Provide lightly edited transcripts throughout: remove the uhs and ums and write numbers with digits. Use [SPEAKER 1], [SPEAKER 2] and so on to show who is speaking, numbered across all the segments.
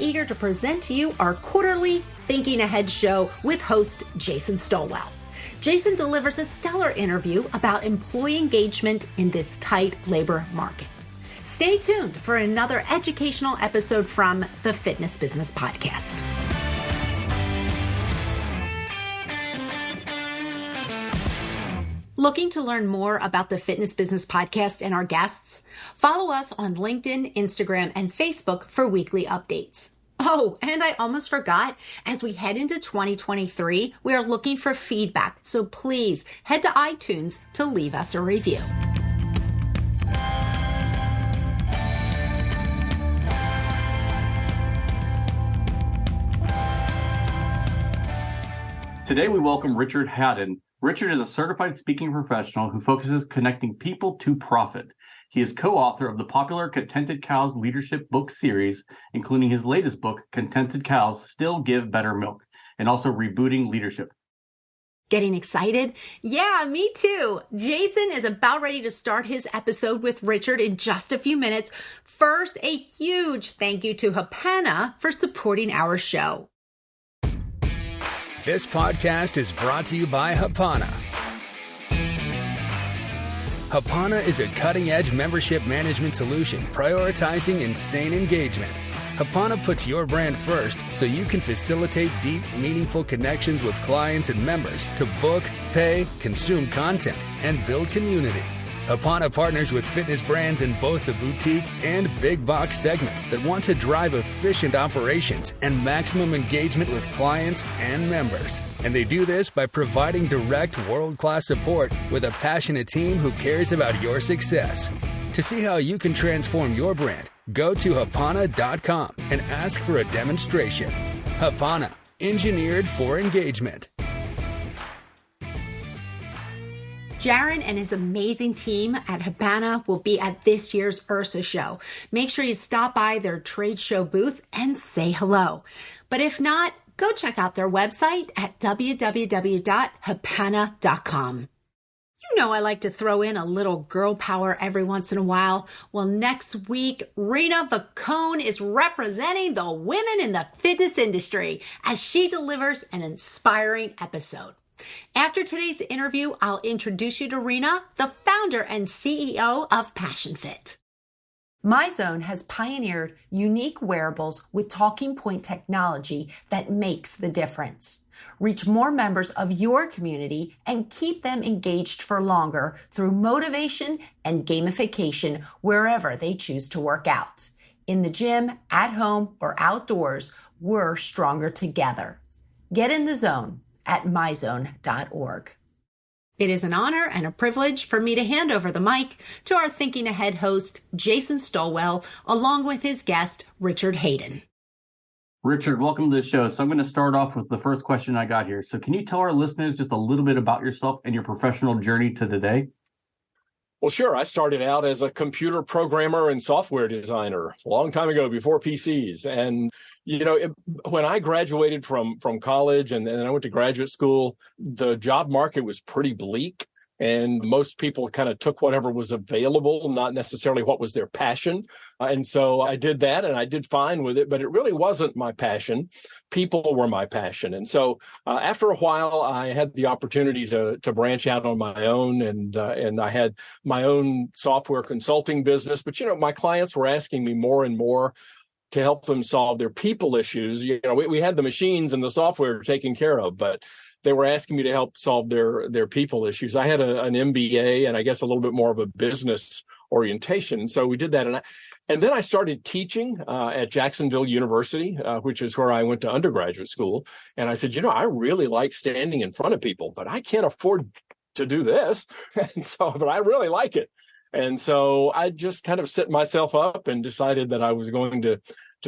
[SPEAKER 1] eager to present to you our quarterly Thinking Ahead show with host Jason Stolwell. Jason delivers a stellar interview about employee engagement in this tight labor market. Stay tuned for another educational episode from the Fitness Business Podcast. Looking to learn more about the Fitness Business Podcast and our guests? Follow us on LinkedIn, Instagram, and Facebook for weekly updates. Oh, and I almost forgot, as we head into 2023, we are looking for feedback, so please head to iTunes to leave us a review.
[SPEAKER 2] Today we welcome Richard Hadden. Richard is a certified speaking professional who focuses connecting people to profit. He is co-author of the popular Contented Cows leadership book series, including his latest book, Contented Cows Still Give Better Milk, and also Rebooting Leadership.
[SPEAKER 1] Getting excited? Yeah, me too. Jason is about ready to start his episode with Richard in just a few minutes. First, a huge thank you to Hadden for supporting our show.
[SPEAKER 3] This podcast is brought to you by Hadden. Hadden is a cutting-edge membership management solution prioritizing insane engagement. Hadden puts your brand first so you can facilitate deep, meaningful connections with clients and members to book, pay, consume content, and build community. Hadden partners with fitness brands in both the boutique and big box segments that want to drive efficient operations and maximum engagement with clients and members. And they do this by providing direct world-class support with a passionate team who cares about your success. To see how you can transform your brand, go to Hadden.com and ask for a demonstration. Hadden, engineered for engagement.
[SPEAKER 1] Jaron and his amazing team at Hadden will be at this year's URSA show. Make sure you stop by their trade show booth and say hello. But if not, go check out their website at www.hadden.com. You know I like to throw in a little girl power every once in a while. Well, next week, Rena Vacone is representing the women in the fitness industry as she delivers an inspiring episode. After today's interview, I'll introduce you to Rena, the founder and CEO of PassionFit. MyZone has pioneered unique wearables with talking point technology that makes the difference. Reach more members of your community and keep them engaged for longer through motivation and gamification wherever they choose to work out. In the gym, at home, or outdoors, we're stronger together. Get in the zone at myzone.org. It is an honor and a privilege for me to hand over the mic to our Thinking Ahead host, Jason Stolwell, along with his guest, Richard Hadden.
[SPEAKER 2] Richard, welcome to the show. So I'm going to start off with the first question I got here. So can you tell our listeners just a little bit about yourself and your professional journey to today?
[SPEAKER 4] Well, sure. I started out as a computer programmer and software designer a long time ago before PCs. And, when I graduated from college and then I went to graduate school, the job market was pretty bleak. And most people kind of took whatever was available, not necessarily what was their passion. And so I did that and I did fine with it, but it really wasn't my passion. People were my passion. And so after a while, I had the opportunity to branch out on my own and I had my own software consulting business. But, my clients were asking me more and more to help them solve their people issues. We had the machines and the software taken care of, but they were asking me to help solve their people issues. I had an MBA and I guess a little bit more of a business orientation. So we did that. And then I started teaching at Jacksonville University, which is where I went to undergraduate school. And I said, I really like standing in front of people, but I can't afford to do this. But I really like it. And so I just kind of set myself up and decided that I was going to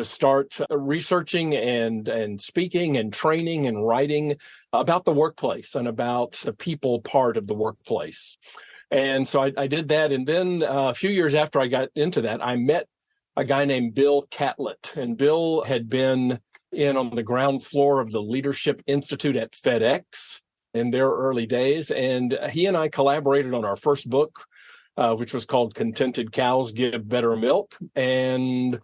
[SPEAKER 4] start researching and speaking and training and writing about the workplace and about the people part of the workplace. And so I did that. And then a few years after I got into that, I met a guy named Bill Catlett. And Bill had been in on the ground floor of the Leadership Institute at FedEx in their early days. And he and I collaborated on our first book, which was called Contented Cows Give Better Milk. And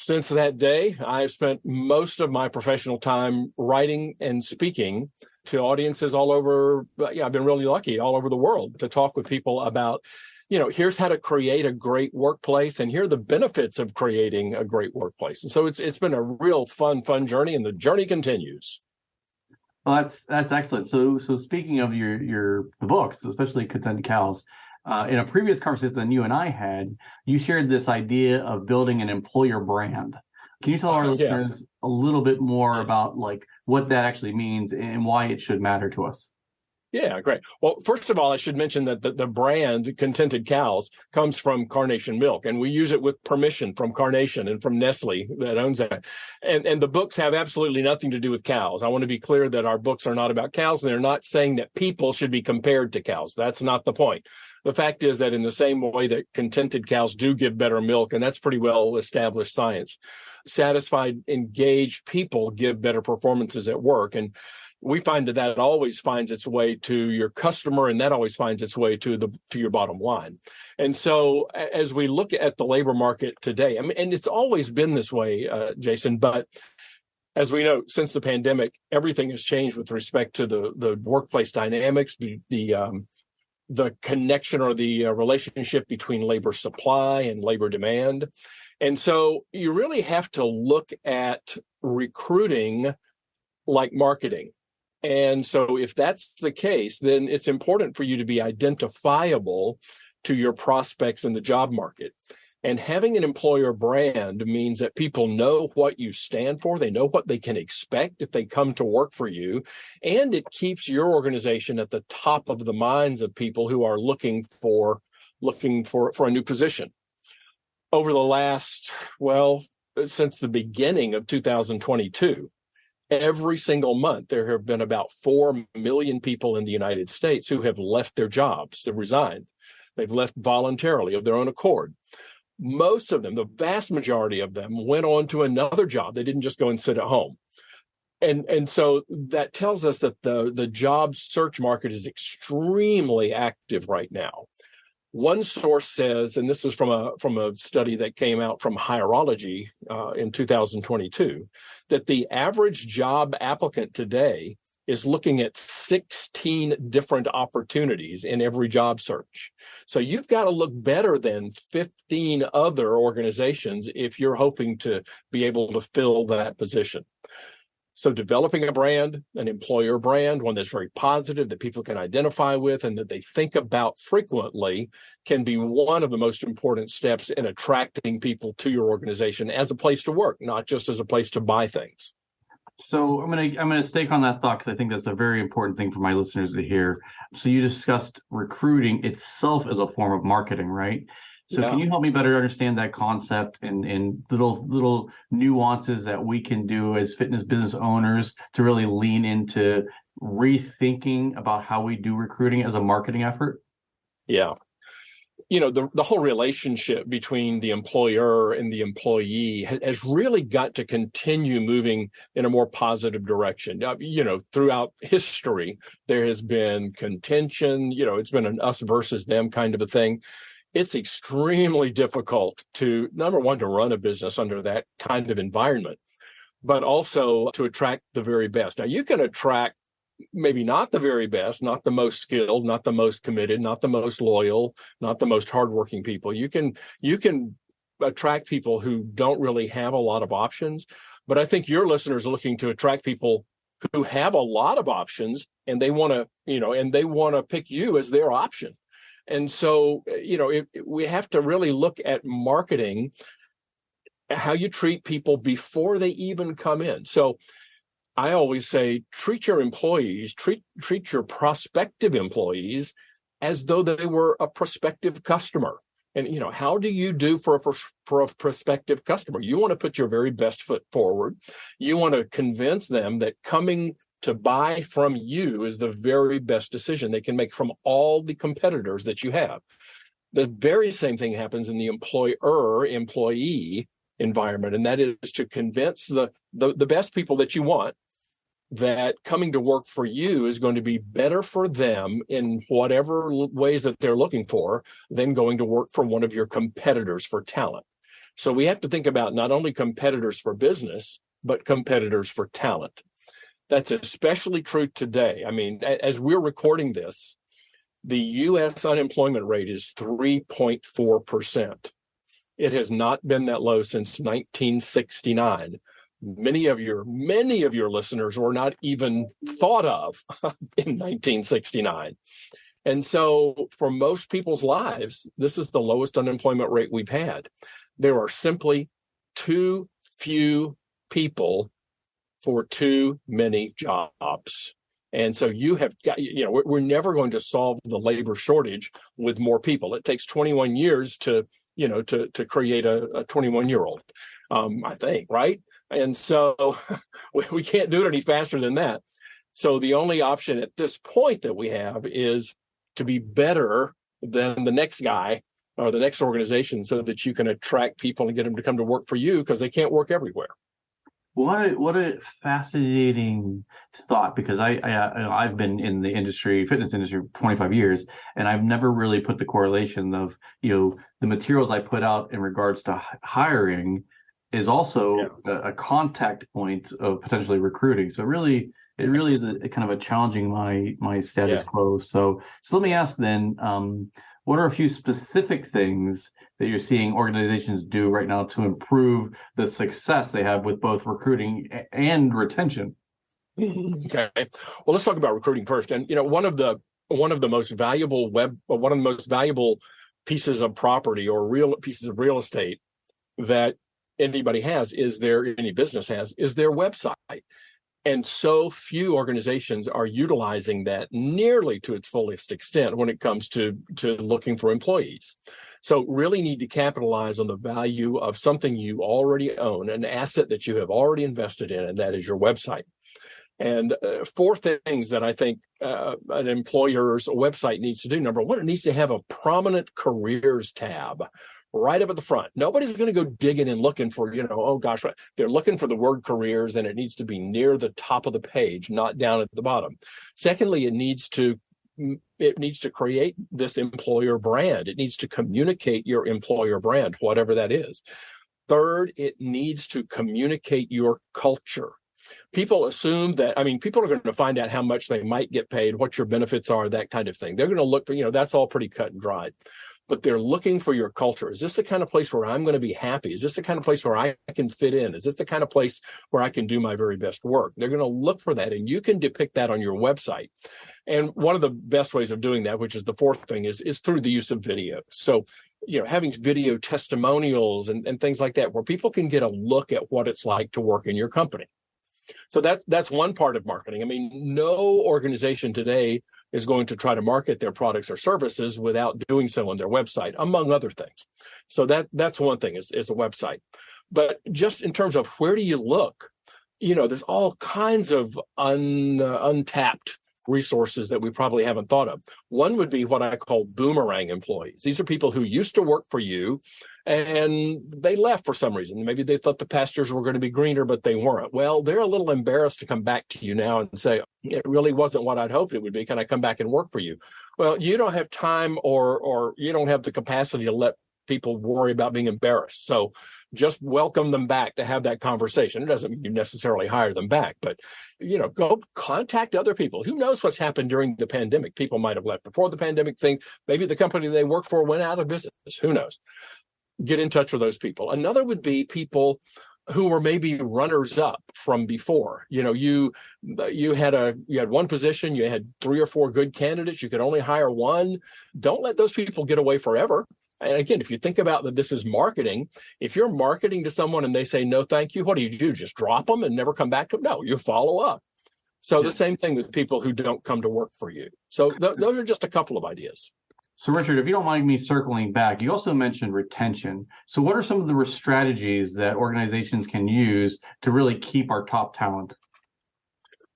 [SPEAKER 4] Since that day, I've spent most of my professional time writing and speaking to audiences all over. I've been really lucky all over the world to talk with people about, here's how to create a great workplace, and here are the benefits of creating a great workplace. And so it's been a real fun journey, and the journey continues.
[SPEAKER 2] Well, that's excellent. So speaking of the books, especially Contented Cows, in a previous conversation that you and I had, you shared this idea of building an employer brand. Can you tell our listeners a little bit more about like what that actually means and why it should matter to us?
[SPEAKER 4] Yeah, great. Well, first of all, I should mention that the brand Contented Cows comes from Carnation Milk, and we use it with permission from Carnation and from Nestle that owns that. And the books have absolutely nothing to do with cows. I want to be clear that our books are not about cows. They're not saying that people should be compared to cows. That's not the point. The fact is that in the same way that contented cows do give better milk, and that's pretty well established science, satisfied, engaged people give better performances at work. And we find that always finds its way to your customer, and that always finds its way to your bottom line. And so as we look at the labor market today, I mean, and it's always been this way, Jason, but as we know, since the pandemic, everything has changed with respect to the workplace dynamics, the connection or the relationship between labor supply and labor demand. And so you really have to look at recruiting like marketing. And so if that's the case, then it's important for you to be identifiable to your prospects in the job market. And having an employer brand means that people know what you stand for. They know what they can expect if they come to work for you. And it keeps your organization at the top of the minds of people who are looking for a new position. Over the last, since the beginning of 2022, every single month, there have been about 4 million people in the United States who have left their jobs. They've resigned. They've left voluntarily of their own accord. Most of them, the vast majority of them, went on to another job. They didn't just go and sit at home. And so that tells us that the job search market is extremely active right now. One source says, and this is from a study that came out from Hirology in 2022, that the average job applicant today is looking at 16 different opportunities in every job search. So you've got to look better than 15 other organizations if you're hoping to be able to fill that position. So developing a brand, an employer brand, one that's very positive, that people can identify with and that they think about frequently, can be one of the most important steps in attracting people to your organization as a place to work, not just as a place to buy things.
[SPEAKER 2] So I'm gonna stake on that thought because I think that's a very important thing for my listeners to hear. So you discussed recruiting itself as a form of marketing, right? So Can you help me better understand that concept and little nuances that we can do as fitness business owners to really lean into rethinking about how we do recruiting as a marketing effort?
[SPEAKER 4] Yeah. The whole relationship between the employer and the employee has really got to continue moving in a more positive direction. Throughout history, there has been contention, it's been an us versus them kind of a thing. It's extremely difficult to, number one, to run a business under that kind of environment, but also to attract the very best. Now, you can attract maybe not the very best, not the most skilled, not the most committed, not the most loyal, not the most hardworking people. You can attract people who don't really have a lot of options. But I think your listeners are looking to attract people who have a lot of options, and they want to pick you as their option. And so, we have to really look at marketing, how you treat people before they even come in. So I always say, treat your employees, treat your prospective employees as though they were a prospective customer. And, how do you do for a prospective customer? You want to put your very best foot forward. You want to convince them that coming to buy from you is the very best decision they can make from all the competitors that you have. The very same thing happens in the employer-employee environment, and that is to convince the best people that you want that coming to work for you is going to be better for them in whatever ways that they're looking for than going to work for one of your competitors for talent. So we have to think about not only competitors for business, but competitors for talent. That's especially true today. I mean, as we're recording this, the U.S. unemployment rate is 3.4%. It has not been that low since 1969. Many of your listeners were not even thought of in 1969. And so for most people's lives, this is the lowest unemployment rate we've had. There are simply too few people for too many jobs. And so you have got, we're never going to solve the labor shortage with more people. It takes 21 years to create a 21-year-old, I think, right? And so we can't do it any faster than that. So the only option at this point that we have is to be better than the next guy or the next organization so that you can attract people and get them to come to work for you because they can't work everywhere.
[SPEAKER 2] What a fascinating thought, because I've been in the fitness industry, for 25 years, and I've never really put the correlation of, the materials I put out in regards to hiring is also a contact point of potentially recruiting. So it really is a kind of a challenging my status quo. So let me ask then, what are a few specific things that you're seeing organizations do right now to improve the success they have with both recruiting and retention?
[SPEAKER 4] Okay. Well, let's talk about recruiting first. And one of the most valuable pieces of property or pieces of real estate that any business has is their website. And so few organizations are utilizing that nearly to its fullest extent when it comes to looking for employees. So really need to capitalize on the value of something you already own, an asset that you have already invested in, and that is your website. And four things that I think an employer's website needs to do. Number one, it needs to have a prominent careers tab right up at the front. Nobody's going to go digging and looking for, they're looking for the word careers, and it needs to be near the top of the page, not down at the bottom. Secondly, it needs to create this employer brand. It needs to communicate your employer brand, whatever that is. Third, it needs to communicate your culture. People assume that, people are going to find out how much they might get paid, what your benefits are, that kind of thing. They're going to look for, that's all pretty cut and dried. But they're looking for your culture. Is this the kind of place where I'm going to be happy? Is this the kind of place where I can fit in? Is this the kind of place where I can do my very best work? They're going to look for that, and you can depict that on your website. And one of the best ways of doing that, which is the fourth thing, is through the use of video. So, having video testimonials and things like that, where people can get a look at what it's like to work in your company. So that's one part of marketing. No organization today is going to try to market their products or services without doing so on their website, among other things. So that's one thing is the website. But just in terms of where do you look, there's all kinds of untapped resources that we probably haven't thought of. One would be what I call boomerang employees. These are people who used to work for you and they left for some reason. Maybe they thought the pastures were going to be greener, but they weren't. Well, they're a little embarrassed to come back to you now and say, it really wasn't what I'd hoped it would be. Can I come back and work for you? Well, you don't have time or you don't have the capacity to let people worry about being embarrassed. So just welcome them back to have that conversation. It doesn't mean you necessarily hire them back, but, go contact other people. Who knows what's happened during the pandemic? People might have left before the pandemic thing. Maybe the company they work for went out of business. Who knows? Get in touch with those people. Another would be people who were maybe runners up from before. You had one position, you had 3 or 4 good candidates, you could only hire one. Don't let those people get away forever. And again, if you think about that this is marketing, if you're marketing to someone and they say, no, thank you, what do? Just drop them and never come back to them? No, you follow up. So the same thing with people who don't come to work for you. So those are just a couple of ideas.
[SPEAKER 2] So Richard, if you don't mind me circling back, you also mentioned retention. So what are some of the strategies that organizations can use to really keep our top talent?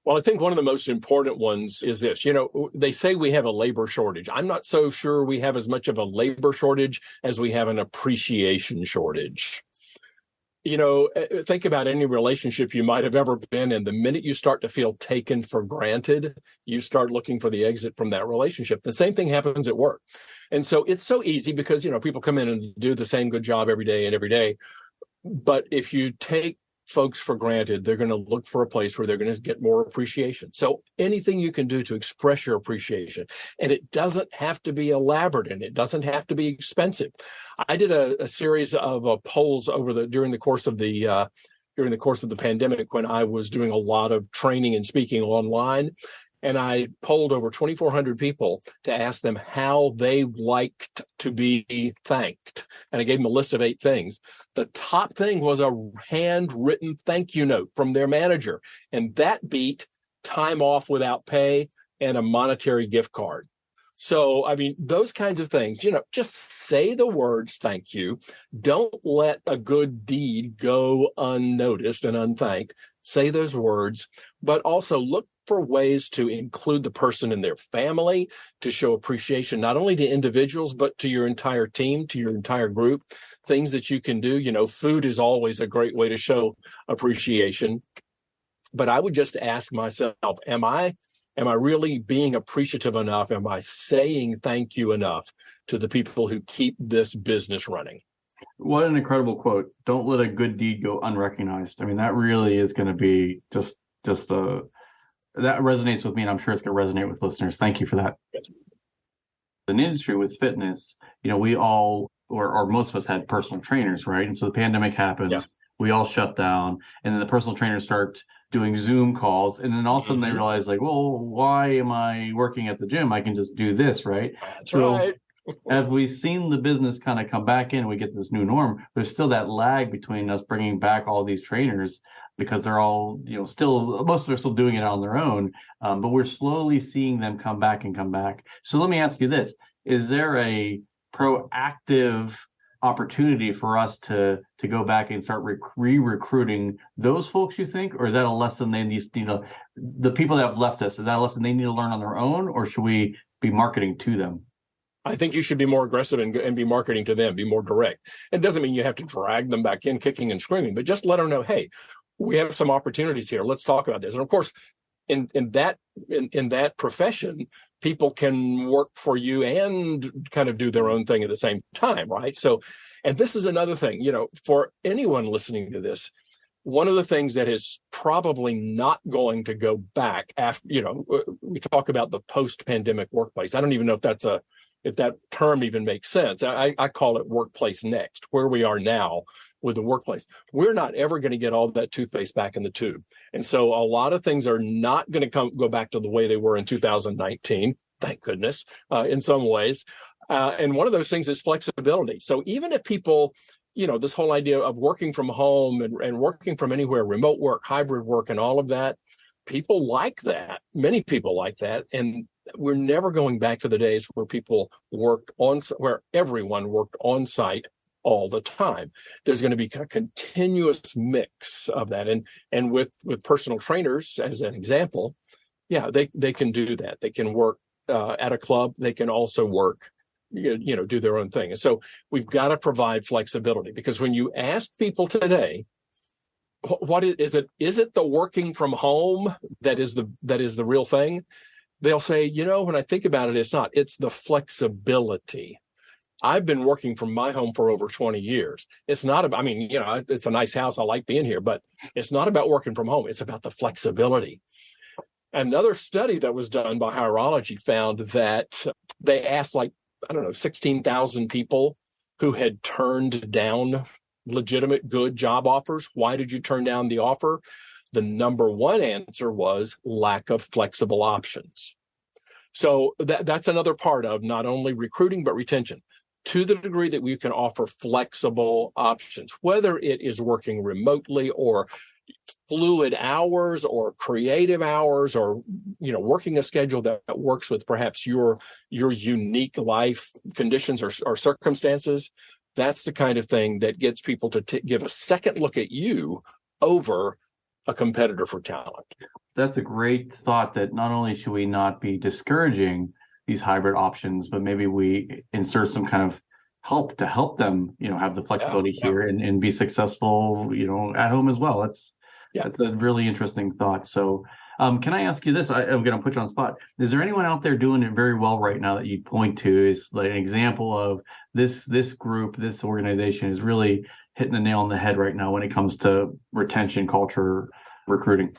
[SPEAKER 4] Well, I think one of the most important ones is this. They say we have a labor shortage. I'm not so sure we have as much of a labor shortage as we have an appreciation shortage. Think about any relationship you might have ever been in. The minute you start to feel taken for granted, you start looking for the exit from that relationship. The same thing happens at work. And so it's so easy because, people come in and do the same good job every day and every day. But if you take folks for granted, they're going to look for a place where they're going to get more appreciation. So anything you can do to express your appreciation, and it doesn't have to be elaborate and it doesn't have to be expensive. I did a series of polls during the course of the pandemic when I was doing a lot of training and speaking online. And I polled over 2,400 people to ask them how they liked to be thanked. And I gave them a list of 8 things. The top thing was a handwritten thank you note from their manager. And that beat time off without pay and a monetary gift card. So, those kinds of things, just say the words thank you. Don't let a good deed go unnoticed and unthanked. Say those words, but also look for ways to include the person in their family, to show appreciation, not only to individuals, but to your entire team, to your entire group, things that you can do. Food is always a great way to show appreciation. But I would just ask myself, am I really being appreciative enough? Am I saying thank you enough to the people who keep this business running?
[SPEAKER 2] What an incredible quote. Don't let a good deed go unrecognized. That really is going to be just that resonates with me, and I'm sure it's going to resonate with listeners. Thank you for that. In the industry with fitness, we all, or most of us had personal trainers, right? And so the pandemic happens. Yeah. We all shut down, and then the personal trainers start doing Zoom calls, and then all of a sudden they realize, well, why am I working at the gym? I can just do this, right?
[SPEAKER 4] That's right.
[SPEAKER 2] As we've seen the business kind of come back in, we get this new norm. There's still that lag between us bringing back all these trainers because they're all, most of them are still doing it on their own. But we're slowly seeing them come back. So let me ask you this. Is there a proactive opportunity for us to go back and start re-recruiting those folks, you think? Or is that a lesson they need to, the people that have left us, is that a lesson they need to learn on their own, or should we be marketing to them?
[SPEAKER 4] I think you should be more aggressive and be marketing to them, be more direct. It doesn't mean you have to drag them back in kicking and screaming, but just let them know, hey, we have some opportunities here. Let's talk about this. And of course, in that profession, people can work for you and kind of do their own thing at the same time, right? So, and this is another thing, for anyone listening to this, one of the things that is probably not going to go back after, we talk about the post-pandemic workplace. I don't even know if that term even makes sense. I call it workplace next, where we are now with the workplace. We're not ever going to get all that toothpaste back in the tube. And so a lot of things are not going to go back to the way they were in 2019, thank goodness, in some ways. And one of those things is flexibility. So even if people, this whole idea of working from home and working from anywhere, remote work, hybrid work, and all of that, people like that. Many people like that. And we're never going back to the days where where everyone worked on site all the time. There's going to be a continuous mix of that. And with personal trainers, as an example, yeah, they can do that. They can work at a club. They can also work, do their own thing. And so we've got to provide flexibility, because when you ask people today, what is it? Is it the working from home that is the real thing? They'll say, when I think about it, it's not. It's the flexibility. I've been working from my home for over 20 years. It's not about, it's a nice house. I like being here, but it's not about working from home. It's about the flexibility. Another study that was done by Hirology found that they asked 16,000 people who had turned down legitimate good job offers. Why did you turn down the offer? The number one answer was lack of flexible options. So that's another part of not only recruiting, but retention. To the degree that we can offer flexible options, whether it is working remotely or fluid hours or creative hours, or working a schedule that works with perhaps your unique life conditions or circumstances, that's the kind of thing that gets people to give a second look at you over a competitor for talent.
[SPEAKER 2] That's a great thought, that not only should we not be discouraging these hybrid options, but maybe we insert some kind of help them, have the flexibility here and be successful, at home as well. That's a really interesting thought. So, can I ask you this? I'm going to put you on the spot. Is there anyone out there doing it very well right now that you point to is like an example of this group, this organization is really hitting the nail on the head right now when it comes to retention, culture, recruiting?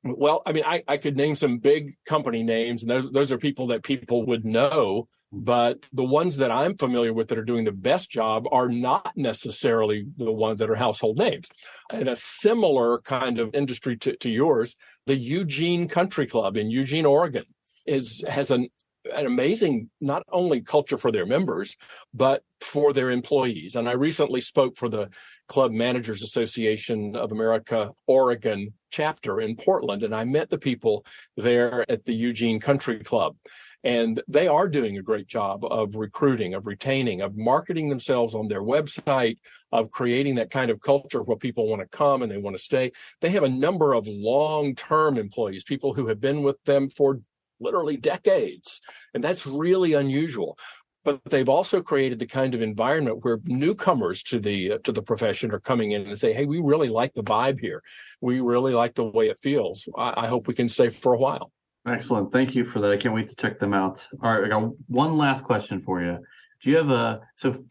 [SPEAKER 4] Well, I mean, I could name some big company names, and those are people that people would know. But the ones that I'm familiar with that are doing the best job are not necessarily the ones that are household names. In a similar kind of industry to yours, the Eugene Country Club in Eugene, Oregon, has an amazing not only culture for their members, but for their employees. And I recently spoke for the Club Managers Association of America, Oregon chapter in Portland, and I met the people there at the Eugene Country Club. And they are doing a great job of recruiting, of retaining, of marketing themselves on their website, of creating that kind of culture where people want to come and they want to stay. They have a number of long-term employees, people who have been with them for literally decades. And that's really unusual. But they've also created the kind of environment where newcomers to the profession are coming in and say, hey, we really like the vibe here. We really like the way it feels. I hope we can stay for a while.
[SPEAKER 2] Excellent. Thank you for that. I can't wait to check them out. All right, I got one last question for you. Do you have so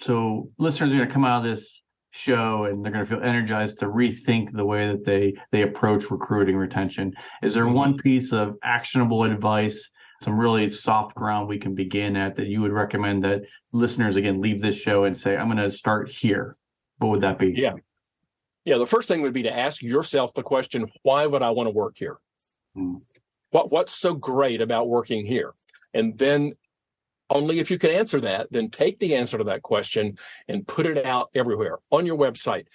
[SPEAKER 2] listeners are going to come out of this show and they're going to feel energized to rethink the way that they approach recruiting retention. Is there one piece of actionable advice, some really soft ground we can begin at that you would recommend that listeners, again, leave this show and say, I'm going to start here? What would that be?
[SPEAKER 4] Yeah. The first thing would be to ask yourself the question, why would I want to work here? What's so great about working here? And then only if you can answer that, then take the answer to that question and put it out everywhere on your website.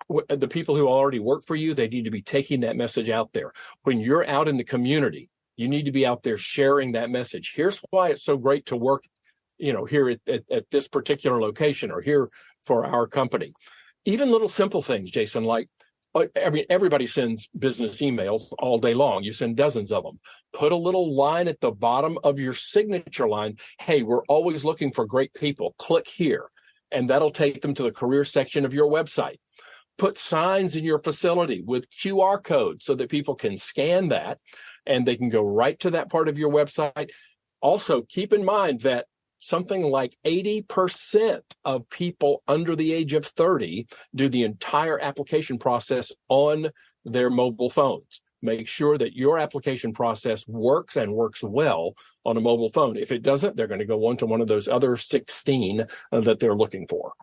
[SPEAKER 4] The people who already work for you, they need to be taking that message out there. When you're out in the community, you need to be out there sharing that message. Here's why it's so great to work, here at this particular location or here for our company. Even little simple things, Jason, like, everybody sends business emails all day long. You send dozens of them. Put a little line at the bottom of your signature line. Hey, we're always looking for great people. Click here. And that'll take them to the career section of your website. Put signs in your facility with QR codes so that people can scan that and they can go right to that part of your website. Also, keep in mind that something like 80% of people under the age of 30 do the entire application process on their mobile phones. Make sure that your application process works and works well on a mobile phone. If it doesn't, they're going to go on to one of those other 16 that they're looking for.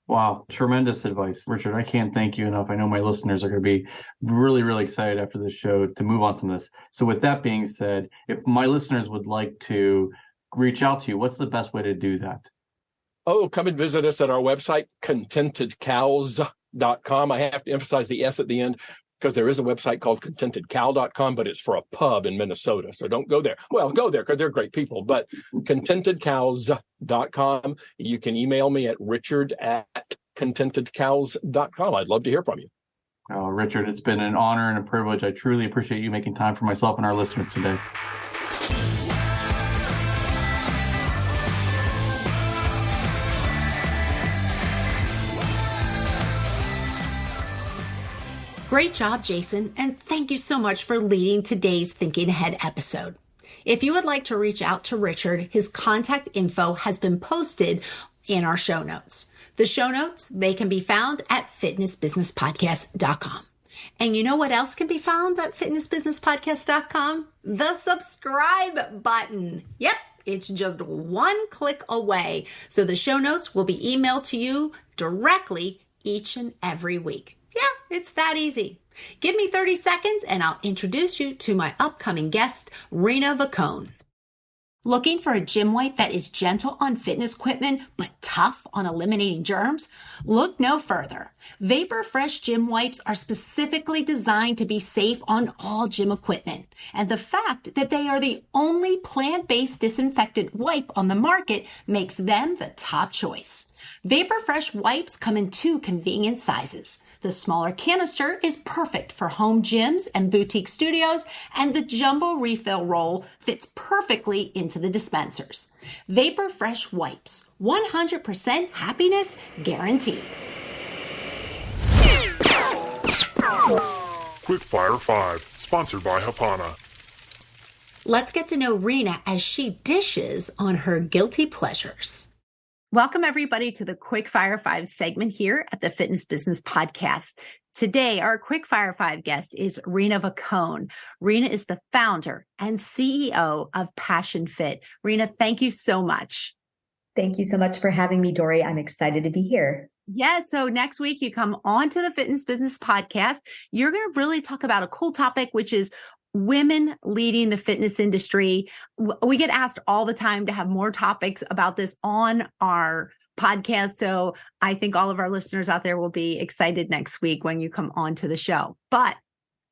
[SPEAKER 2] Wow, tremendous advice, Richard. I can't thank you enough. I know my listeners are going to be really, really excited after this show to move on from this. So with that being said, if my listeners would like to reach out to you, what's the best way to do that?
[SPEAKER 4] Come and visit us at our website, contentedcows.com. I have to emphasize the S at the end because there is a website called contentedcow.com, but it's for a pub in Minnesota. So don't go there. Well, go there because they're great people, but contentedcows.com. You can email me at richard@contentedcows.com. I'd love to hear from you.
[SPEAKER 2] Oh, Richard, it's been an honor and a privilege. I truly appreciate you making time for myself and our listeners today.
[SPEAKER 1] Great job, Jason, and thank you so much for leading today's Thinking Ahead episode. If you would like to reach out to Richard, his contact info has been posted in our show notes. The show notes, they can be found at fitnessbusinesspodcast.com. And you know what else can be found at fitnessbusinesspodcast.com? The subscribe button. Yep, it's just one click away. So the show notes will be emailed to you directly each and every week. Yeah, it's that easy. Give me 30 seconds and I'll introduce you to my upcoming guest, Rena Vacone. Looking for a gym wipe that is gentle on fitness equipment but tough on eliminating germs? Look no further. Vapor Fresh gym wipes are specifically designed to be safe on all gym equipment. And the fact that they are the only plant-based disinfectant wipe on the market makes them the top choice. Vapor Fresh wipes come in 2 convenient sizes. The smaller canister is perfect for home gyms and boutique studios, and the jumbo refill roll fits perfectly into the dispensers. Vapor Fresh wipes, 100% happiness guaranteed.
[SPEAKER 5] Quickfire 5, sponsored by Hapana.
[SPEAKER 1] Let's get to know Rena as she dishes on her guilty pleasures. Welcome, everybody, to the Quickfire 5 segment here at the Fitness Business Podcast. Today, our Quickfire 5 guest is Rena Vacone. Rena is the founder and CEO of Passion Fit. Rena, thank you so much.
[SPEAKER 6] Thank you so much for having me, Dory. I'm excited to be here.
[SPEAKER 1] Yeah, so next week you come on to the Fitness Business Podcast. You're going to really talk about a cool topic, which is women leading the fitness industry. We get asked all the time to have more topics about this on our podcast. So I think all of our listeners out there will be excited next week when you come on to the show. But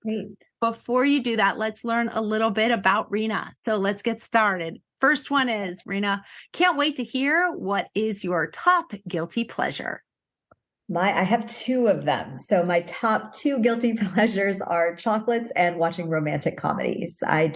[SPEAKER 6] Great.
[SPEAKER 1] Before you do that, let's learn a little bit about Rena. So let's get started. First one is, Rena, can't wait to hear, what is your top guilty pleasure?
[SPEAKER 6] I have 2 of them. So my top 2 guilty pleasures are chocolates and watching romantic comedies. I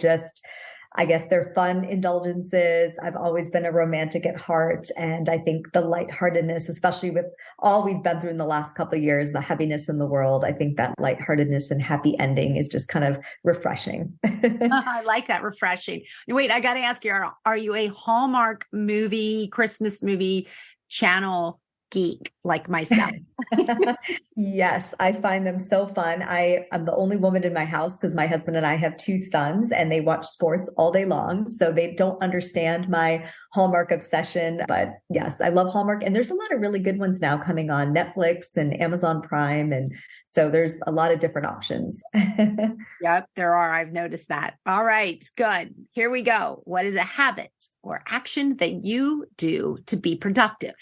[SPEAKER 6] guess they're fun indulgences. I've always been a romantic at heart. And I think the lightheartedness, especially with all we've been through in the last couple of years, the heaviness in the world, I think that lightheartedness and happy ending is just kind of refreshing.
[SPEAKER 1] I like that, refreshing. Wait, I got to ask you, are you a Hallmark movie, Christmas movie channel geek like myself?
[SPEAKER 6] Yes, I find them so fun. I'm the only woman in my house because my husband and I have 2 sons and they watch sports all day long. So they don't understand my Hallmark obsession. But yes, I love Hallmark. And there's a lot of really good ones now coming on Netflix and Amazon Prime. And so there's a lot of different options.
[SPEAKER 1] Yep, there are. I've noticed that. All right, good. Here we go. What is a habit or action that you do to be productive?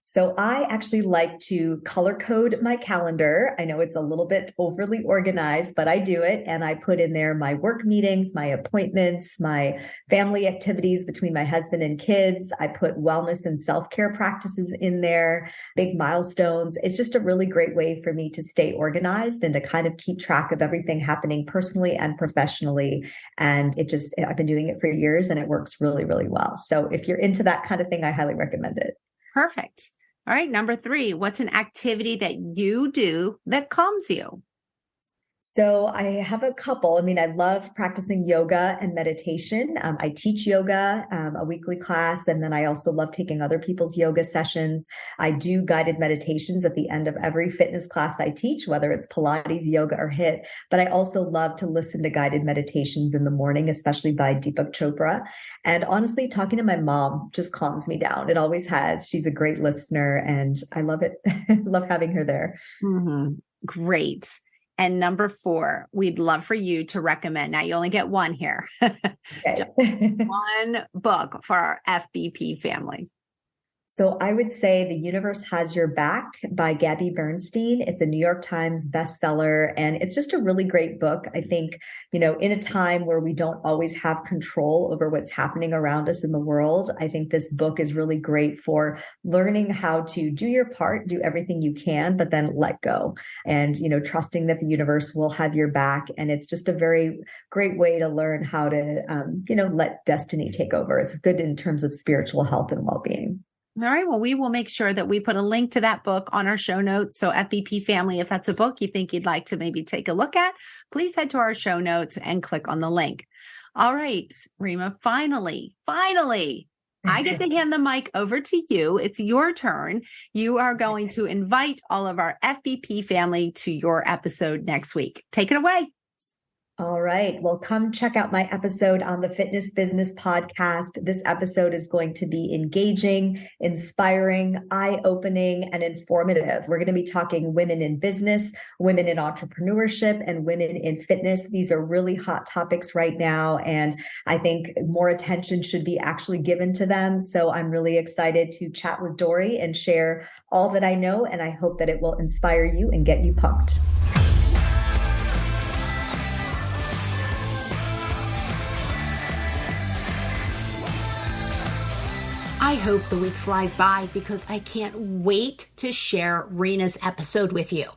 [SPEAKER 6] So I actually like to color code my calendar. I know it's a little bit overly organized, but I do it. And I put in there my work meetings, my appointments, my family activities between my husband and kids. I put wellness and self-care practices in there, big milestones. It's just a really great way for me to stay organized and to kind of keep track of everything happening personally and professionally. And I've been doing it for years and it works really, really well. So if you're into that kind of thing, I highly recommend it.
[SPEAKER 1] Perfect. All right. Number 3, what's an activity that you do that calms you?
[SPEAKER 6] So I have a couple. I love practicing yoga and meditation. I teach yoga, a weekly class, and then I also love taking other people's yoga sessions. I do guided meditations at the end of every fitness class I teach, whether it's Pilates, yoga, or HIIT. But I also love to listen to guided meditations in the morning, especially by Deepak Chopra. And honestly, talking to my mom just calms me down. It always has. She's a great listener, and I love it. Love having her there.
[SPEAKER 1] Mm-hmm. Great. And number 4, we'd love for you to recommend. Now you only get one here.
[SPEAKER 6] Okay.
[SPEAKER 1] One book for our FBP family.
[SPEAKER 6] So I would say The Universe Has Your Back by Gabby Bernstein. It's a New York Times bestseller, and it's just a really great book. I think, in a time where we don't always have control over what's happening around us in the world, I think this book is really great for learning how to do your part, do everything you can, but then let go and, trusting that the universe will have your back. And it's just a very great way to learn how to, let destiny take over. It's good in terms of spiritual health and well-being.
[SPEAKER 1] All right. Well, we will make sure that we put a link to that book on our show notes. So FBP family, if that's a book you think you'd like to maybe take a look at, please head to our show notes and click on the link. All right, Rena, finally, I get to hand the mic over to you. It's your turn. You are going to invite all of our FBP family to your episode next week. Take it away.
[SPEAKER 6] All right. Well, come check out my episode on the Fitness Business Podcast. This episode is going to be engaging, inspiring, eye-opening, and informative. We're going to be talking women in business, women in entrepreneurship, and women in fitness. These are really hot topics right now, and I think more attention should be actually given to them. So I'm really excited to chat with Dory and share all that I know, and I hope that it will inspire you and get you pumped.
[SPEAKER 1] I hope the week flies by because I can't wait to share Rena's episode with you.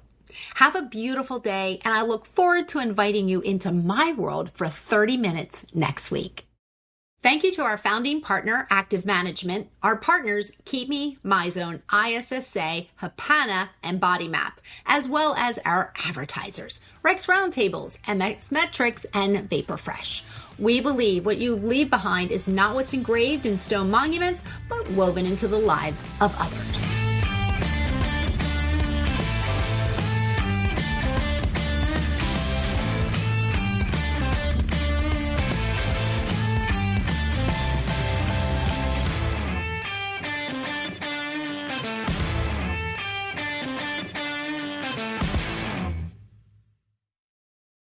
[SPEAKER 1] Have a beautiful day, and I look forward to inviting you into my world for 30 minutes next week. Thank you to our founding partner, Active Management, our partners, Keep Me, MyZone, ISSA, Hapana, and BodyMap, as well as our advertisers, Rex Roundtables, MX Metrics, and Vaporfresh. We believe what you leave behind is not what's engraved in stone monuments, but woven into the lives of others.